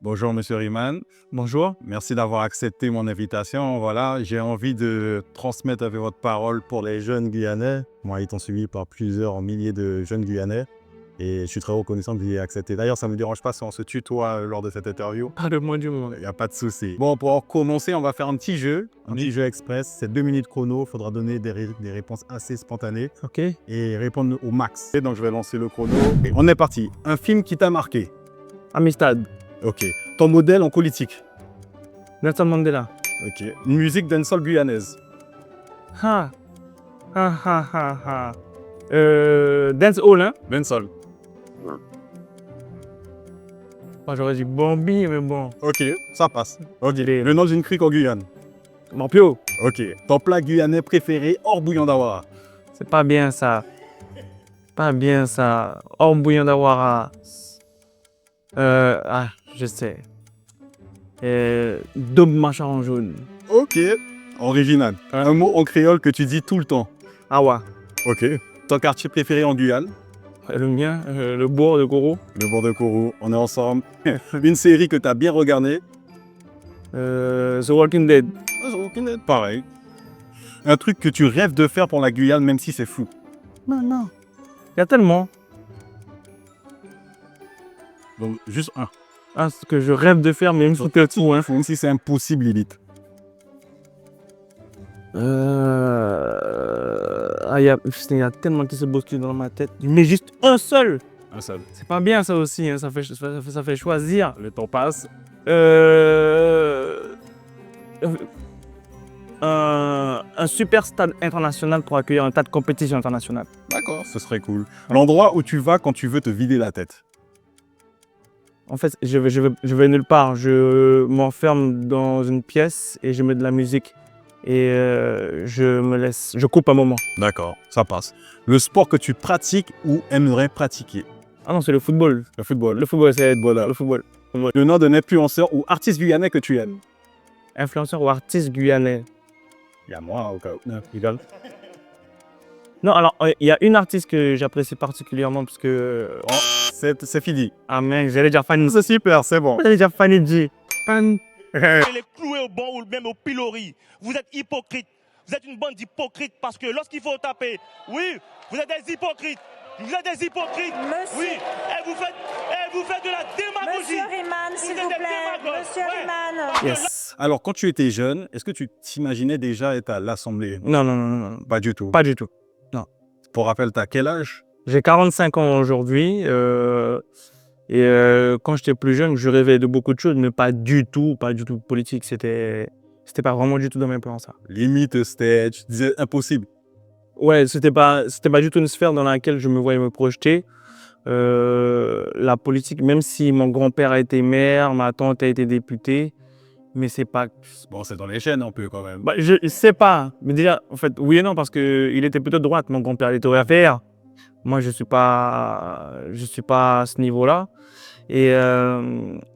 Bonjour Monsieur Riemann, Bonjour. merci d'avoir accepté mon invitation. Voilà, j'ai envie de transmettre avec votre parole pour les jeunes Guyanais. Moi, étant suivi par plusieurs milliers de jeunes Guyanais et je suis très reconnaissant que vous ayez accepté. D'ailleurs, ça ne me dérange pas si on se tutoie lors de cette interview. Pas le moins du monde. Il n'y a pas de souci. Bon, pour commencer, on va faire un petit jeu express. C'est 2 minutes chrono. Il faudra donner des réponses assez spontanées Ok. et répondre au max. Et donc, je vais lancer le chrono. Et on est parti. Un film qui t'a marqué. Amistad. Ok. Ton modèle en politique. Nelson Mandela. Ok. Une musique dancehall guyanaise. Ha. Ha ha ha ha. Dance Hall, hein? Dancehall. Moi, j'aurais dit Bambi, mais bon. Ok, ça passe. Ok. Allez. Le nom d'une crique en Guyane. Morpio. Ok. Ton plat guyanais préféré hors bouillon d'Awara. C'est pas bien ça. Pas bien ça. Homme bouillon d'Awara. Je sais. Double machin jaune. Ok. Original. Un mot en créole que tu dis tout le temps. Awa. Ok. Ton quartier préféré en Guyane. Le mien, le bourg de Goro. Le bord de Kourou. On est ensemble. Une série que tu as bien regardée. The Walking Dead. Pareil. Un truc que tu rêves de faire pour la Guyane, même si c'est fou. Non. Il y a tellement. Donc, juste un. Ce que je rêve de faire, même si c'est tout, hein. Même si c'est impossible, limite. Il y a tellement qui se bousculent dans ma tête. Mais juste un seul. Un seul. C'est pas bien ça aussi, hein. Ça fait choisir. Le temps passe. Un super stade international pour accueillir un tas de compétitions internationales. D'accord, ce serait cool. L'endroit où tu vas quand tu veux te vider la tête. En fait, je vais nulle part. Je m'enferme dans une pièce et je mets de la musique. Et je coupe un moment. D'accord, ça passe. Le sport que tu pratiques ou aimerais pratiquer. Ah non, c'est le football. Le football. Le football, c'est le football. Le nom d'un influenceur ou artiste guyanais que tu aimes. Influenceur ou artiste guyanais. Il y a moi au cas où. Non, rigole. Non, alors, il y a une artiste que j'apprécie particulièrement parce que... Oh, c'est fini. Ah mec, j'allais dire Fanny. C'est super, c'est bon. J'allais dire Fanny G. Fan. Les clouer au banc ou même au pilori. Vous êtes hypocrite. Vous êtes une bande d'hypocrites parce que lorsqu'il faut taper, oui, vous êtes des hypocrites. Vous êtes des hypocrites. Monsieur. Oui, et vous faites de la démagogie. Monsieur Riemann, s'il êtes vous des plaît. démagogues. Monsieur Ouais. Riemann. Yes. Alors, quand tu étais jeune, est-ce que tu t'imaginais déjà être à l'Assemblée? Non. Pas du tout. Pas du tout. Pour rappel, t'as quel âge? J'ai 45 ans aujourd'hui. Quand j'étais plus jeune, je rêvais de beaucoup de choses, mais pas du tout politique. C'était pas vraiment du tout dans mes plans, ça. Limite stage, tu disais impossible. Ouais, c'était pas du tout une sphère dans laquelle je me voyais me projeter. La politique, même si mon grand-père a été maire, ma tante a été députée, mais c'est pas... Bon, c'est dans les chaînes un peu quand même. Bah, je sais pas, mais déjà, en fait, oui et non, parce qu'il était plutôt de droite. Mon grand-père, il était au RPR. Moi, je suis pas à ce niveau-là. Et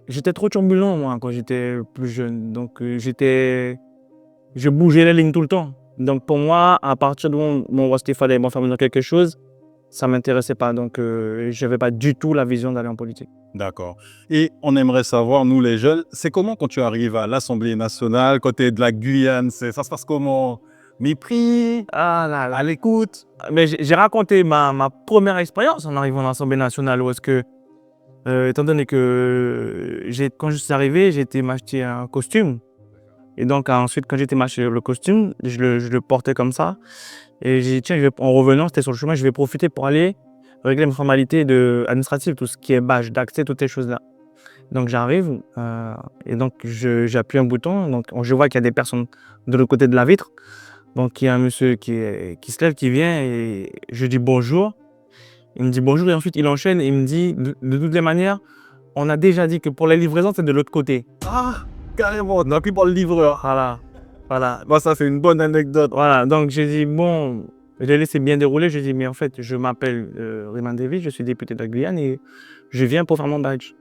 j'étais trop turbulent, moi, quand j'étais plus jeune. Donc, je bougeais les lignes tout le temps. Donc, pour moi, à partir du moment où il fallait m'enfermer dans quelque chose, ça ne m'intéressait pas. Donc, je n'avais pas du tout la vision d'aller en politique. D'accord. Et on aimerait savoir, nous les jeunes, c'est comment quand tu arrives à l'Assemblée nationale, quand tu es de la Guyane, ça se passe comment? Mépris, Ah là là. à l'écoute? Mais j'ai raconté ma première expérience en arrivant à l'Assemblée nationale, où est-ce que, étant donné que quand je suis arrivé, j'ai été m'acheter un costume. Et donc ensuite, quand j'ai été m'acheter le costume, je le portais comme ça. Et j'ai dit, tiens, en revenant, c'était sur le chemin, je vais profiter pour aller régler mes formalités administratives, tout ce qui est badge d'accès, toutes ces choses-là. Donc j'arrive et donc j'appuie un bouton. Donc je vois qu'il y a des personnes de l'autre côté de la vitre. Donc il y a un monsieur qui se lève, qui vient et je dis bonjour. Il me dit bonjour et ensuite il enchaîne et il me dit de toutes les manières, on a déjà dit que pour les livraisons, c'est de l'autre côté. Ah, carrément, on appuie pour le livreur. Voilà. Bon, ça, c'est une bonne anecdote. Voilà, donc j'ai dit bon, je l'ai laissé bien dérouler. J'ai dit mais en fait, je m'appelle Riemann David, je suis député de la Guyane et je viens pour faire mon badge.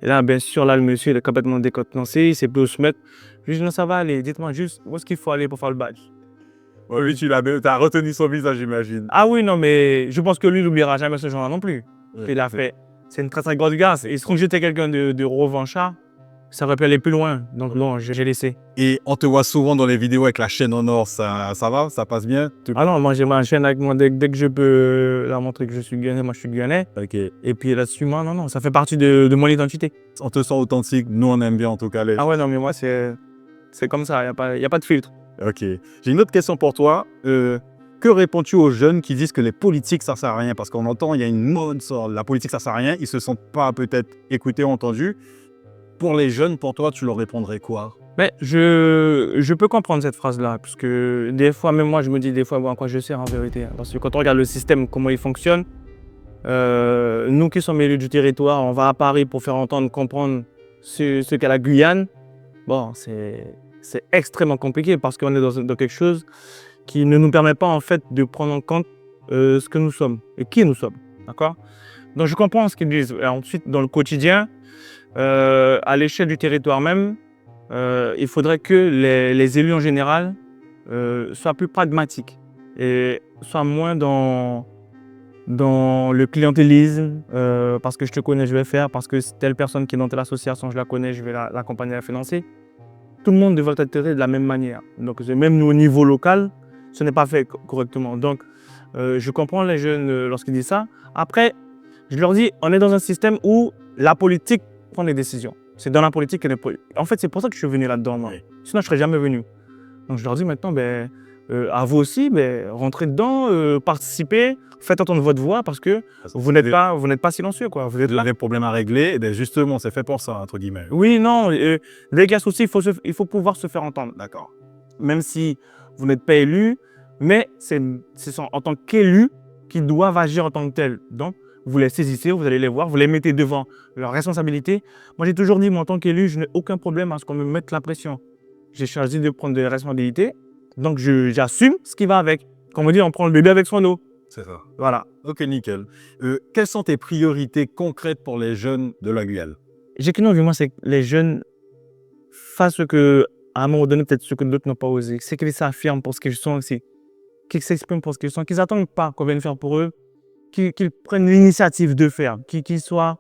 Et là, bien sûr, là, le monsieur, il est complètement décontenancé, il sait plus où se mettre. Je lui ai dit non, ça va aller, dites-moi juste où est-ce qu'il faut aller pour faire le badge. Bon, lui, tu as retenu son visage, j'imagine. Ah oui, non, mais je pense que lui, il n'oubliera jamais ce genre-là non plus. Ouais, Il a fait, c'est une très très grosse garce. Il se trouve que j'étais quelqu'un de revanchard. ça aurait pu aller plus loin. Donc non, j'ai laissé. Et on te voit souvent dans les vidéos avec la chaîne en or, ça va? Ça passe bien? Ah non, moi j'ai ma chaîne avec moi dès que je peux leur montrer que je suis Guyanais, moi je suis Guyanais. Ok. Et puis là-dessus, moi, non, ça fait partie de mon identité. On te sent authentique, nous on aime bien en tout cas les... Ah ouais, non, mais moi c'est comme ça, il n'y a pas de filtre. Ok. J'ai une autre question pour toi. Que réponds-tu aux jeunes qui disent que les politiques, ça sert à rien? Parce qu'on entend, il y a une mode sur la politique, ça sert à rien. Ils se sentent pas peut-être écoutés ou entendus. Pour les jeunes, pour toi, tu leur répondrais quoi? Mais je peux comprendre cette phrase-là, parce que des fois, même moi, je me dis des fois bon, à quoi je sers en vérité. Parce que quand on regarde le système, comment il fonctionne, nous qui sommes élus du territoire, on va à Paris pour faire entendre, comprendre ce qu'est la Guyane. Bon, c'est extrêmement compliqué parce qu'on est dans quelque chose qui ne nous permet pas en fait de prendre en compte ce que nous sommes et qui nous sommes. D'accord? Donc je comprends ce qu'ils disent. Et ensuite, dans le quotidien, à l'échelle du territoire même, il faudrait que les élus en général soient plus pragmatiques et soient moins dans le clientélisme, parce que je te connais, je vais faire, parce que telle personne qui est dans telle association, je la connais, je vais l'accompagner à la financer. Tout le monde devrait être traité de la même manière. Donc même nous au niveau local, ce n'est pas fait correctement. Donc je comprends les jeunes lorsqu'ils disent ça. Après, je leur dis, on est dans un système où la politique prend les décisions. C'est dans la politique que en fait, c'est pour ça que je suis venu là-dedans. Moi. Oui. Sinon, je ne serais jamais venu. Donc je leur dis maintenant, à vous aussi, rentrez dedans, participez, faites entendre votre voix parce que vous n'êtes pas silencieux. Quoi. Vous êtes Vous là. avez des problèmes à régler, et bien justement, c'est fait pour ça, entre guillemets. Oui, non, les gars aussi, il faut pouvoir se faire entendre. D'accord. Même si vous n'êtes pas élu, mais c'est en tant qu'élu qu'ils doivent agir en tant que tel. Donc, vous les saisissez, vous allez les voir, vous les mettez devant leurs responsabilités. Moi, j'ai toujours dit, moi, en tant qu'élu, je n'ai aucun problème à ce qu'on me mette la pression. J'ai choisi de prendre des responsabilités, donc j'assume ce qui va avec. Comme on dit, on prend le bébé avec son eau. C'est ça. Voilà. Ok, nickel. Quelles sont tes priorités concrètes pour les jeunes de la Guyane? J'ai qu'une envie, moi, c'est que les jeunes fassent ce que, à un moment donné, peut-être ce que d'autres n'ont pas osé. C'est qu'ils s'affirment pour ce qu'ils sont aussi, qu'ils s'expriment pour ce qu'ils sont, qu'ils n'attendent pas qu'on vienne faire pour eux, qu'ils prennent l'initiative de faire, qu'ils soient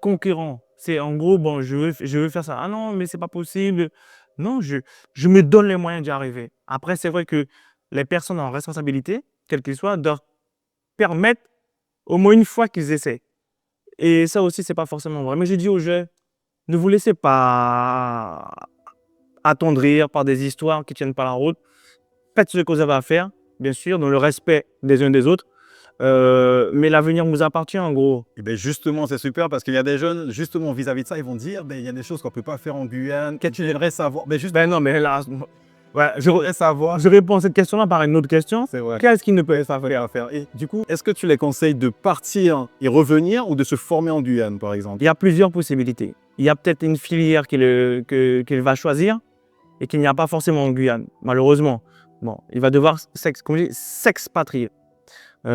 conquérants. C'est en gros, bon, je veux faire ça. Ah non, mais c'est pas possible. Non, je me donne les moyens d'y arriver. Après, c'est vrai que les personnes en responsabilité, quelles qu'elles soient, doivent permettre au moins une fois qu'ils essaient. Et ça aussi, c'est pas forcément vrai. Mais je dis aux jeunes, ne vous laissez pas attendrir par des histoires qui ne tiennent pas la route. Faites ce que vous avez à faire, bien sûr, dans le respect des uns des autres. Mais l'avenir vous appartient, en gros. Et bien justement, c'est super parce qu'il y a des jeunes, justement, vis-à-vis de ça, ils vont dire, il y a des choses qu'on ne peut pas faire en Guyane. Qu'est-ce que tu aimerais savoir? Non, mais là, ouais, Je voudrais savoir. je réponds à cette question-là par une autre question. C'est vrai. Qu'est-ce qui ne peut pas À faire. Et du coup, est-ce que tu les conseilles de partir et revenir ou de se former en Guyane, par exemple? Il y a plusieurs possibilités. Il y a peut-être une filière qu'il va choisir et qu'il n'y a pas forcément en Guyane, malheureusement. Bon, il va devoir s'expatrier. Mais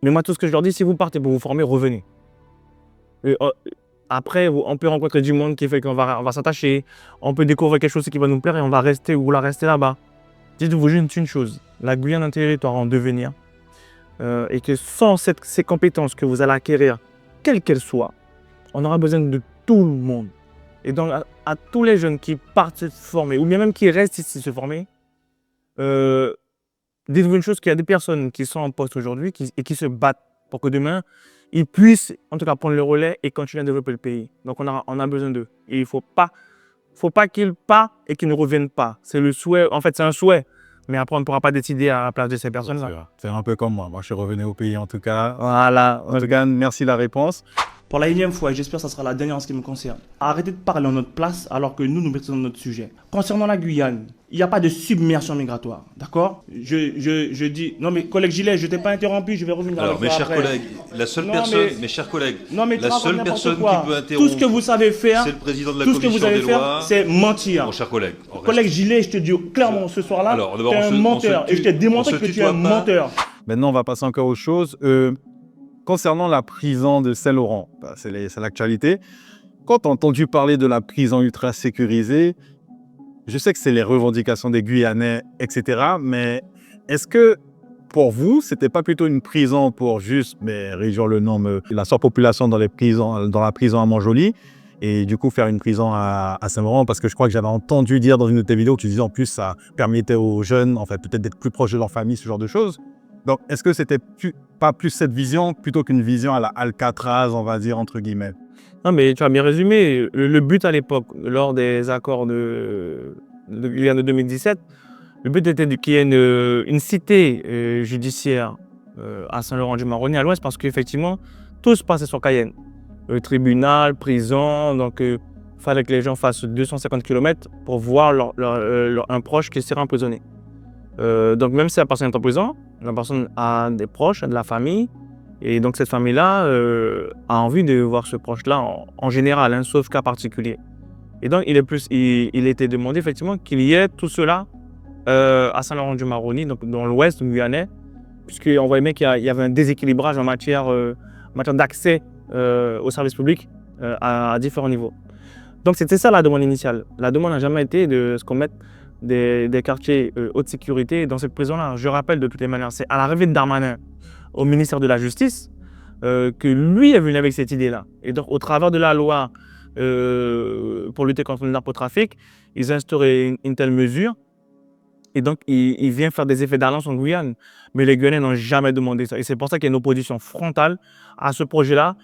moi, tout ce que je leur dis, si vous partez pour vous former, revenez. Et, après, on peut rencontrer du monde qui fait qu'on va s'attacher, on peut découvrir quelque chose qui va nous plaire et on va rester ou la rester là-bas. Dites-vous juste une chose, la Guyane est un territoire en devenir et que sans ces compétences que vous allez acquérir, quelles qu'elles soient, on aura besoin de tout le monde. Et donc, à tous les jeunes qui partent se former, ou bien même qui restent ici se former, dites-vous une chose, qu'il y a des personnes qui sont en poste aujourd'hui et qui se battent pour que demain, ils puissent en tout cas prendre le relais et continuer à développer le pays. Donc, on a besoin d'eux. Et il ne faut pas qu'ils partent et qu'ils ne reviennent pas. C'est le souhait, en fait, c'est un souhait. Mais après, on ne pourra pas décider à la place de ces personnes-là. C'est un peu comme moi. Moi, je suis revenu au pays en tout cas. Voilà. En tout cas, merci de la réponse. Pour la énième fois, et j'espère que ça sera la dernière en ce qui me concerne, arrêtez de parler en notre place alors que nous maîtrisons notre sujet. Concernant la Guyane, il n'y a pas de submersion migratoire, d'accord? Je dis... Non mais collègue Gilet, je ne t'ai pas interrompu, je vais revenir Alors, avec mes toi chers après. collègues, la seule Non, personne, mais- mes chers collègues, Non mais tu la racontes seule n'importe personne quoi. qui peut interrompre, Tout ce que vous savez faire, c'est le président de la tout ce que vous commission savez des faire, lois. c'est mentir. Mon cher collègue, on reste. Collègue Gilet, je te dis clairement ce soir-là, Alors, d'abord, tu es un menteur. Et je t'ai démontré on se que tu es un tutoie pas. menteur. Maintenant, on va passer encore aux choses. Concernant la prison de Saint-Laurent, c'est l'actualité. Quand tu as entendu parler de la prison ultra sécurisée, je sais que c'est les revendications des Guyanais, etc. Mais est-ce que pour vous, c'était pas plutôt une prison pour juste réduire le nombre, la surpopulation dans la prison à Montjoly, et du coup faire une prison à Saint-Laurent, parce que je crois que j'avais entendu dire dans une de tes vidéos, tu disais en plus ça permettait aux jeunes, en fait, peut-être d'être plus proches de leur famille, ce genre de choses. Donc, est-ce que c'était pas plus cette vision plutôt qu'une vision à la Alcatraz, on va dire, entre guillemets? Non, mais tu as bien résumé. Le but à l'époque, lors des accords de Guyane de 2017, le but était qu'il y ait une cité judiciaire à Saint-Laurent-du-Maroni, à l'ouest, parce qu'effectivement, tout se passait sur Cayenne. Tribunal, prison, donc il fallait que les gens fassent 250 km pour voir un proche qui serait emprisonné. Donc même si la personne est en prison, la personne a des proches, a de la famille, et donc cette famille-là a envie de voir ce proche-là en général, hein, sauf cas particulier. Et donc il était demandé effectivement qu'il y ait tout cela à Saint-Laurent-du-Maroni, donc dans l'ouest guyanais, puisqu'on voyait bien qu'il y avait un déséquilibrage en matière d'accès aux services publics à différents niveaux. Donc c'était ça la demande initiale. La demande n'a jamais été de ce qu'on mette des quartiers haute sécurité dans cette prison-là. Je rappelle de toutes les manières, c'est à l'arrivée de Darmanin au ministère de la Justice que lui est venu avec cette idée-là. Et donc au travers de la loi pour lutter contre le narcotrafic, ils instauraient une telle mesure. Et donc, il vient faire des effets d'annonce en Guyane. Mais les Guyanais n'ont jamais demandé ça. Et c'est pour ça qu'il y a une opposition frontale à ce projet-là.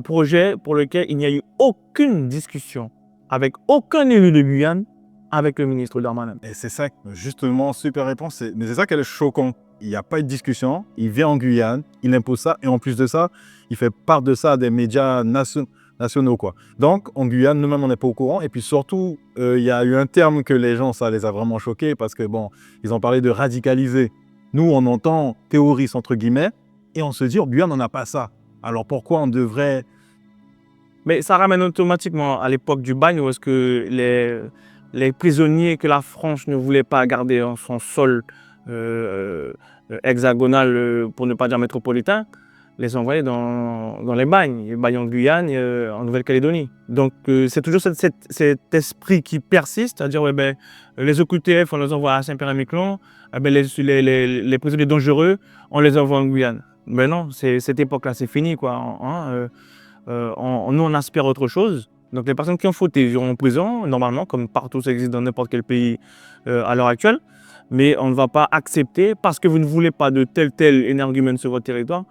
Projet pour lequel il n'y a eu aucune discussion avec aucun élu de Guyane avec le ministre Darmanin. Et c'est ça, justement, super réponse. Mais c'est ça qui est choquant. Il n'y a pas eu de discussion. Il vient en Guyane, il impose ça. Et en plus de ça, il fait part de ça à des médias nationaux, quoi. Donc, en Guyane, nous-mêmes, on n'est pas au courant. Et puis surtout, il y a eu un terme que les gens, ça les a vraiment choqués parce que, bon, ils ont parlé de radicaliser. Nous, on entend terroriste, entre guillemets, et on se dit, en Guyane, on n'a pas ça. Alors, pourquoi on devrait... Mais ça ramène automatiquement à l'époque du bagne où est-ce que les prisonniers que la France ne voulait pas garder en son sol hexagonal, pour ne pas dire métropolitain, les envoyer dans les bagnes en Guyane et en Nouvelle-Calédonie. Donc c'est toujours cet esprit qui persiste, c'est-à-dire les OQTF, on les envoie à Saint-Pierre-et-Miquelon, les prisonniers dangereux, on les envoie en Guyane. Mais non, cette époque-là, c'est fini, quoi. Nous, on aspire à autre chose. Donc les personnes qui ont fauté iront en prison, normalement, comme partout ça existe dans n'importe quel pays à l'heure actuelle. Mais on ne va pas accepter, parce que vous ne voulez pas de tel énergumène sur votre territoire,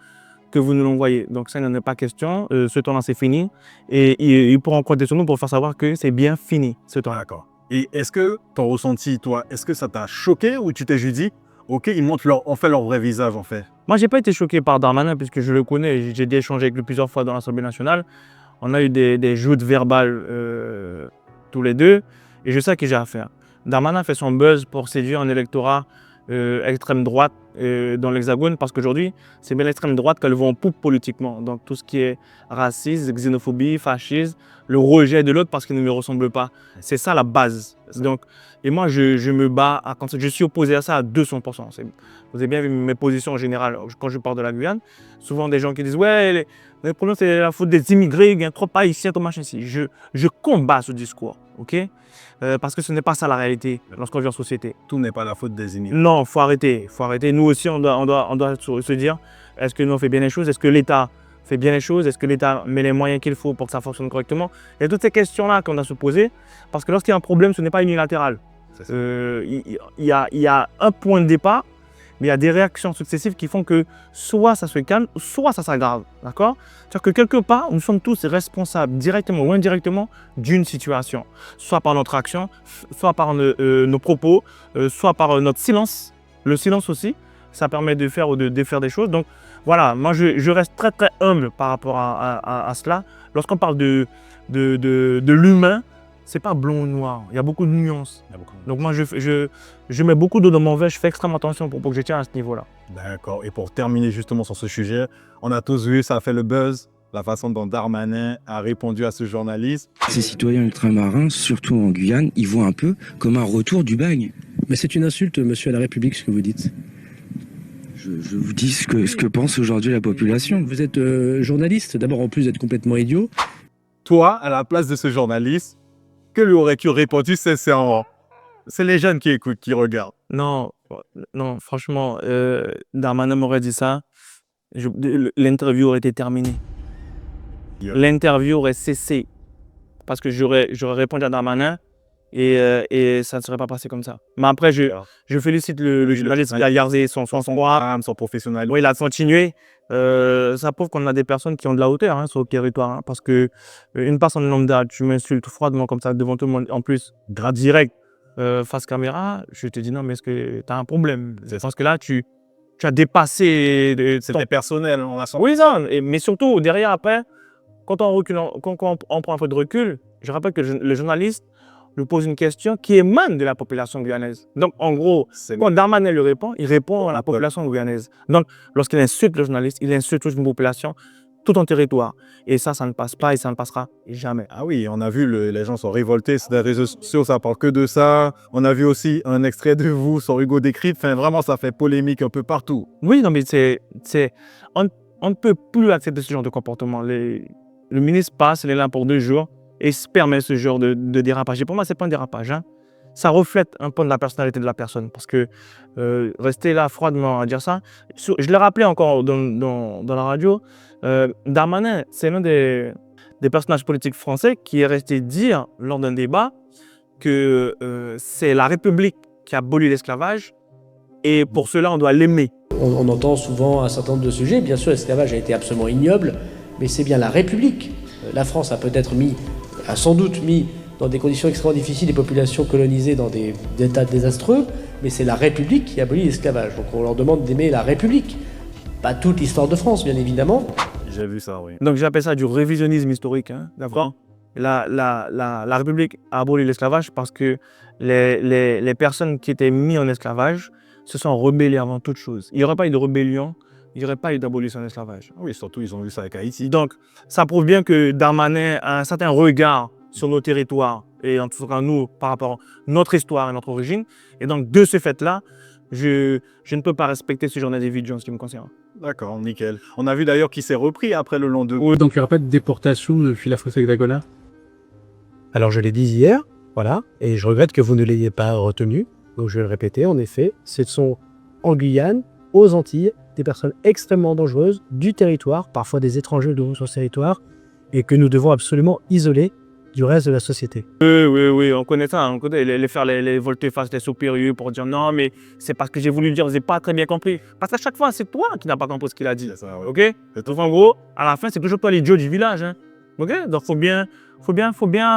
que vous nous l'envoyez. Donc ça, il n'en est pas question. Ce temps-là, c'est fini. Et ils pourront compter sur nous pour faire savoir que c'est bien fini, ce temps-là. D'accord. Et est-ce que ton ressenti, toi, est-ce que ça t'a choqué ou tu t'es juste dit, OK, ils montrent en fait leur vrai visage, en fait? Moi, je n'ai pas été choqué par Darmanin, puisque je le connais. J'ai échangé avec lui plusieurs fois dans l'Assemblée nationale. On a eu des joutes verbales tous les deux. Et je sais à qui j'ai affaire. Darmanin fait son buzz pour séduire un électorat extrême droite dans l'Hexagone, parce qu'aujourd'hui, c'est bien l'extrême droite qu'elle voit en poupe politiquement. Donc tout ce qui est racisme, xénophobie, fascisme, le rejet de l'autre parce qu'il ne me ressemble pas. C'est ça la base. Donc, et moi, je me bats, je suis opposé à ça à 200%. Vous avez bien vu mes positions en général quand je parle de la Guyane. Souvent des gens qui disent « Ouais, le problème c'est la faute des immigrés, il y a trop haïtiens, trop machin ici ». Je combats ce discours, ok? Parce que ce n'est pas ça la réalité lorsqu'on vit en société. Tout n'est pas la faute des immigrés. Non, il faut arrêter. Nous aussi, on doit se dire, est-ce que nous on fait bien les choses? Est-ce que l'État fait bien les choses? Est-ce que l'État met les moyens qu'il faut pour que ça fonctionne correctement? Il y a toutes ces questions-là qu'on a à se poser, parce que lorsqu'il y a un problème, ce n'est pas unilatéral. Il y a un point de départ, mais il y a des réactions successives qui font que soit ça se calme, soit ça s'aggrave. D'accord? C'est-à-dire que quelque part, nous sommes tous responsables, directement ou indirectement, d'une situation. Soit par notre action, soit par nos propos, soit par notre silence. Le silence aussi, ça permet de faire ou de défaire des choses. Donc voilà, moi je reste très très humble par rapport à cela. Lorsqu'on parle de l'humain, c'est pas blond ou noir, il y a beaucoup de nuances. Donc moi je mets beaucoup d'eau dans mon verre, je fais extrêmement attention pour que je tienne à ce niveau-là. D'accord. Et pour terminer justement sur ce sujet, on a tous vu, ça a fait le buzz, la façon dont Darmanin a répondu à ce journaliste. Ces citoyens ultramarins, surtout en Guyane, ils voient un peu comme un retour du bagne. Mais c'est une insulte, monsieur à la République, ce que vous dites. Je vous dis ce que pense aujourd'hui la population. Vous êtes journaliste, d'abord en plus d'être complètement idiot. Toi, à la place de ce journaliste, que lui aurais-tu répondu sincèrement? C'est les jeunes qui écoutent, qui regardent. Non, Non, franchement, Darmanin m'aurait dit ça, l'interview aurait été terminée. Yeah. L'interview aurait cessé. Parce que j'aurais répondu à Darmanin et ça ne serait pas passé comme ça. Mais après, je félicite le journaliste qui a gardé son droit, son professionnel. oui, il a continué. Ça prouve qu'on a des personnes qui ont de la hauteur hein, sur le territoire. Hein, parce que une personne lambda, tu m'insultes froidement comme ça devant tout le monde, en plus, direct, face caméra, je te dis non, mais est-ce que tu as un problème? Parce que là, tu as dépassé. C'était personnel, on a senti. Oui, ça, mais surtout, derrière, après, quand on prend un peu de recul, je rappelle que le journaliste lui pose une question qui émane de la population guyanaise. Donc, en gros, quand Darmanin lui répond, il répond à la population guyanaise. Donc, lorsqu'il insulte le journaliste, il insulte toute une population, tout un territoire. Et ça ne passe pas et ça ne passera jamais. Ah oui, on a vu, les gens sont révoltés sur les réseaux sociaux, ça parle que de ça. On a vu aussi un extrait de vous sur Hugo Décrypte. Enfin, vraiment, ça fait polémique un peu partout. Oui, non, mais on ne peut plus accepter ce genre de comportement. Le ministre passe, il est là pour 2 jours et se permet ce genre de dérapage. Et pour moi, ce n'est pas un dérapage. Hein. Ça reflète un peu de la personnalité de la personne. Parce que rester là froidement à dire ça, je l'ai rappelé encore dans la radio, Darmanin, c'est l'un des personnages politiques français qui est resté dire lors d'un débat que c'est la République qui a aboli l'esclavage et pour cela, on doit l'aimer. On entend souvent un certain nombre de sujets. Bien sûr, l'esclavage a été absolument ignoble, mais c'est bien la République. La France a peut-être sans doute mis dans des conditions extrêmement difficiles les populations colonisées dans des états désastreux, mais c'est la République qui abolit l'esclavage. Donc on leur demande d'aimer la République. Pas toute l'histoire de France, bien évidemment. J'ai vu ça, oui. Donc j'appelle ça du révisionnisme historique. Hein, d'accord. La République a aboli l'esclavage parce que les personnes qui étaient mises en esclavage se sont rebellées avant toute chose. Il n'y aurait pas eu de rébellion, il n'y aurait pas eu d'abolition de l'esclavage. Oui, surtout, ils ont vu ça avec Haïti. Donc, ça prouve bien que Darmanin a un certain regard sur nos territoires et en tout cas nous par rapport à notre histoire et notre origine. Et donc, de ce fait-là, je ne peux pas respecter ce genre d'individu en ce qui me concerne. D'accord, nickel. On a vu d'ailleurs qu'il s'est repris après le long de... Donc il n'y aura pas de déportation depuis la fosse hexagonale? Alors je l'ai dit hier, voilà, et je regrette que vous ne l'ayez pas retenu. Donc je vais le répéter, en effet, ce sont en Guyane, aux Antilles, des personnes extrêmement dangereuses du territoire, parfois des étrangers de sur ce territoire, et que nous devons absolument isoler du reste de la société. Oui, on connaît ça, on connaît les volte-face, les soupérieurs pour dire non, mais c'est parce que j'ai voulu le dire, vous n'avez pas très bien compris. Parce qu'à chaque fois, c'est toi qui n'as pas compris ce qu'il a dit. Ça, ouais. Ok? Donc en gros, à la fin, c'est toujours toi l'idiot du village. Hein. Ok? Donc faut bien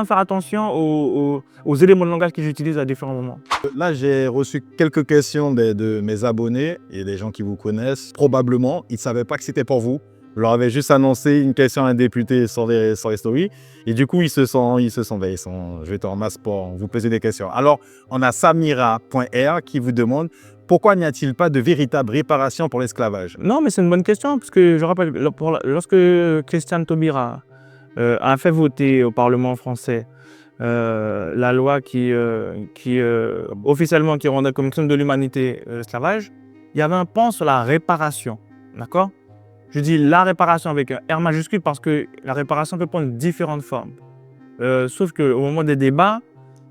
faire attention aux éléments de langage que j'utilise à différents moments. Là, j'ai reçu quelques questions de mes abonnés et des gens qui vous connaissent. Probablement, ils ne savaient pas que c'était pour vous. Je leur avais juste annoncé une question à un député sur les stories. Et du coup, je vais te remasser pour vous poser des questions. Alors, on a Samira.r qui vous demande pourquoi n'y a-t-il pas de véritable réparation pour l'esclavage? Non, mais c'est une bonne question, parce que je rappelle, lorsque Christiane Taubira a fait voter au Parlement français la loi qui officiellement qui rendait comme crime de l'humanité l'esclavage, il y avait un pan sur la réparation. D'accord? Je dis la réparation avec un R majuscule parce que la réparation peut prendre différentes formes. Sauf qu'au moment des débats,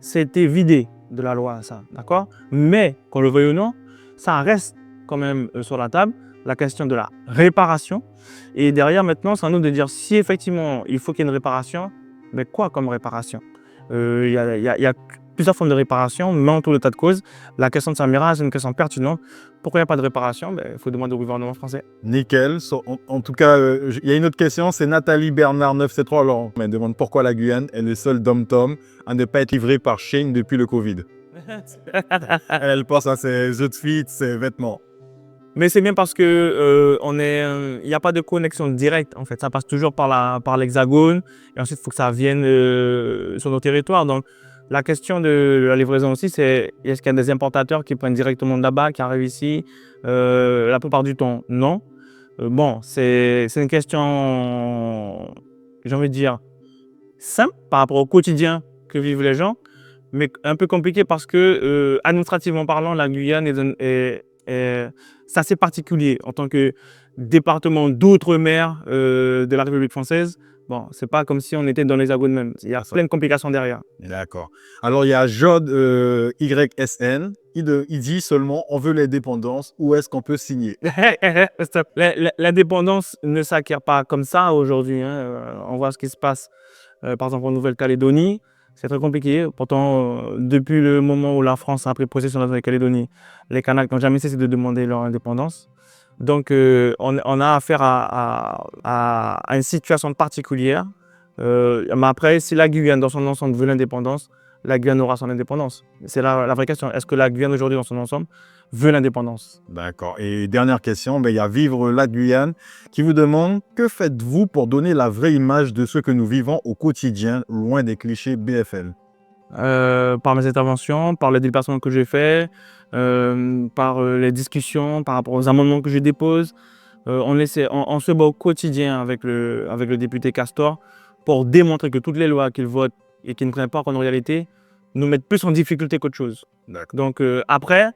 c'était vidé de la loi, ça. D'accord? Mais, qu'on le veuille ou non, ça reste quand même sur la table, la question de la réparation. Et derrière, maintenant, c'est à nous de dire si effectivement il faut qu'il y ait une réparation, mais quoi comme réparation? Il y a plusieurs formes de réparation, mais en tout état de cause, la question de Samira, c'est une question pertinente. Pourquoi il n'y a pas de réparation? Il faut demander au gouvernement français. Nickel. En tout cas, il y a une autre question, c'est Nathalie Bernard 973. Alors, elle demande pourquoi la Guyane est le seul dom-tom à ne pas être livré par Shein depuis le Covid. Elle pense à ses outfits, ses vêtements. Mais c'est bien parce que il n'y a pas de connexion directe en fait. Ça passe toujours par l'Hexagone et ensuite il faut que ça vienne sur nos territoires. Donc la question de la livraison aussi, c'est est-ce qu'il y a des importateurs qui prennent directement de là-bas, qui arrivent ici? La plupart du temps, non. Bon, c'est une question, j'ai envie de dire, simple par rapport au quotidien que vivent les gens, mais un peu compliqué parce que administrativement parlant, la Guyane c'est assez particulier en tant que département d'outre-mer de la République française. Bon, c'est pas comme si on était dans l'Hexagone même. Il y a plein de complications derrière. D'accord. Alors, il y a Jod YSN il dit seulement on veut l'indépendance, où est-ce qu'on peut signer? Stop. L'indépendance ne s'acquiert pas comme ça aujourd'hui, hein. On voit ce qui se passe, par exemple en Nouvelle-Calédonie. C'est très compliqué. Pourtant, depuis le moment où la France a pris possession de la Nouvelle-Calédonie, les Kanaks n'ont jamais cessé de demander leur indépendance. Donc, on a affaire à une situation particulière. Mais après, si la Guyane dans son ensemble veut l'indépendance, la Guyane aura son indépendance. C'est la vraie question. Est-ce que la Guyane aujourd'hui dans son ensemble veut l'indépendance? D'accord. Et dernière question, ben, il y a Vivre la Guyane qui vous demande que faites-vous pour donner la vraie image de ce que nous vivons au quotidien, loin des clichés BFL? Par mes interventions, par les déplacements que j'ai faits, par les discussions, par rapport aux amendements que je dépose. On se bat au quotidien avec le député Castor pour démontrer que toutes les lois qu'il vote et qu'il ne prennent pas en réalité nous mettent plus en difficulté qu'autre chose. D'accord. Donc après,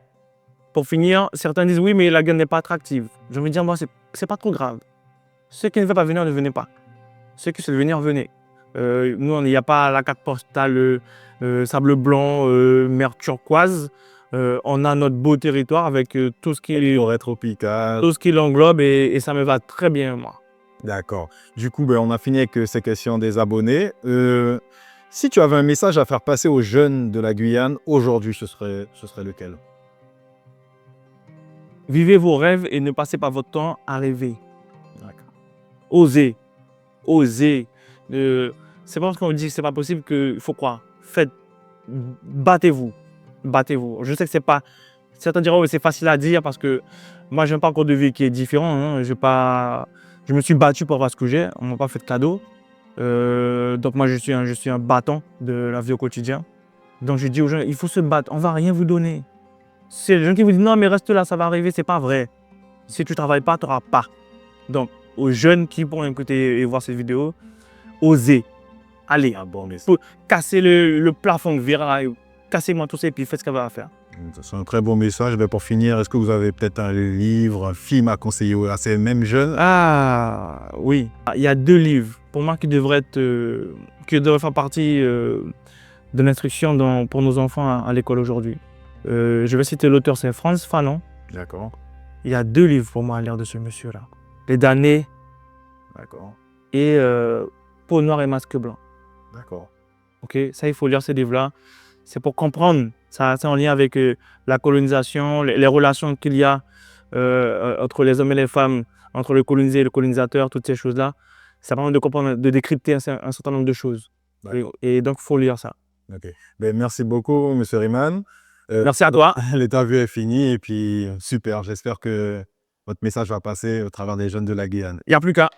pour finir, certains disent oui, mais la Guyane n'est pas attractive. Je veux dire, moi, c'est pas trop grave. Ceux qui ne veulent pas venir, ne venez pas. Ceux qui veulent venir, venez. Nous, il n'y a pas la carte postale sable blanc, mer turquoise. On a notre beau territoire avec tout ce Forêt tropicale. tout ce qui l'englobe et ça me va très bien, moi. D'accord. Du coup, ben, on a fini avec ces questions des abonnés. Si tu avais un message à faire passer aux jeunes de la Guyane aujourd'hui, ce serait lequel? Vivez vos rêves et ne passez pas votre temps à rêver. D'accord. Osez. Osez. C'est pas parce qu'on dit que c'est pas possible qu'il faut croire. Faites. Battez-vous. Battez-vous. Je sais que c'est pas. Certains diront que c'est facile à dire parce que moi j'ai un parcours de vie qui est différent. Hein. Je me suis battu pour avoir ce que j'ai. On m'a pas fait de cadeau. Donc moi je suis un battant de la vie au quotidien. Donc je dis aux gens, il faut se battre. On va rien vous donner. C'est les gens qui vous disent non mais reste là, ça va arriver. C'est pas vrai. Si tu travailles pas, tu n'auras pas. Donc aux jeunes qui pourront écouter et voir cette vidéo, osez. Allez. Ah bon, mais Cassez le plafond de verre. Cassez-moi tout ça et puis faites ce qu'elle va faire. c'est un très bon message. Ben, pour finir, est-ce que vous avez peut-être un livre, un film à conseiller à ces mêmes jeunes? Ah oui, il y a 2 livres pour moi qui devraient faire partie de l'instruction pour nos enfants à l'école aujourd'hui. Je vais citer l'auteur, c'est Frantz Fanon. D'accord. Il y a 2 livres pour moi à lire de ce monsieur-là. Les damnés D'accord. et Peau noire et masque blanc. D'accord. Ok, ça il faut lire ces livres-là. C'est pour comprendre. Ça, c'est en lien avec la colonisation, les relations qu'il y a entre les hommes et les femmes, entre le colonisé et le colonisateur, toutes ces choses-là. Ça permet de comprendre, de décrypter un certain nombre de choses. Et donc, il faut lire ça. Ok. Ben, merci beaucoup, M. Riemann. Merci à toi. L'interview est finie et puis super. J'espère que votre message va passer au travers des jeunes de la Guyane. Il n'y a plus qu'à.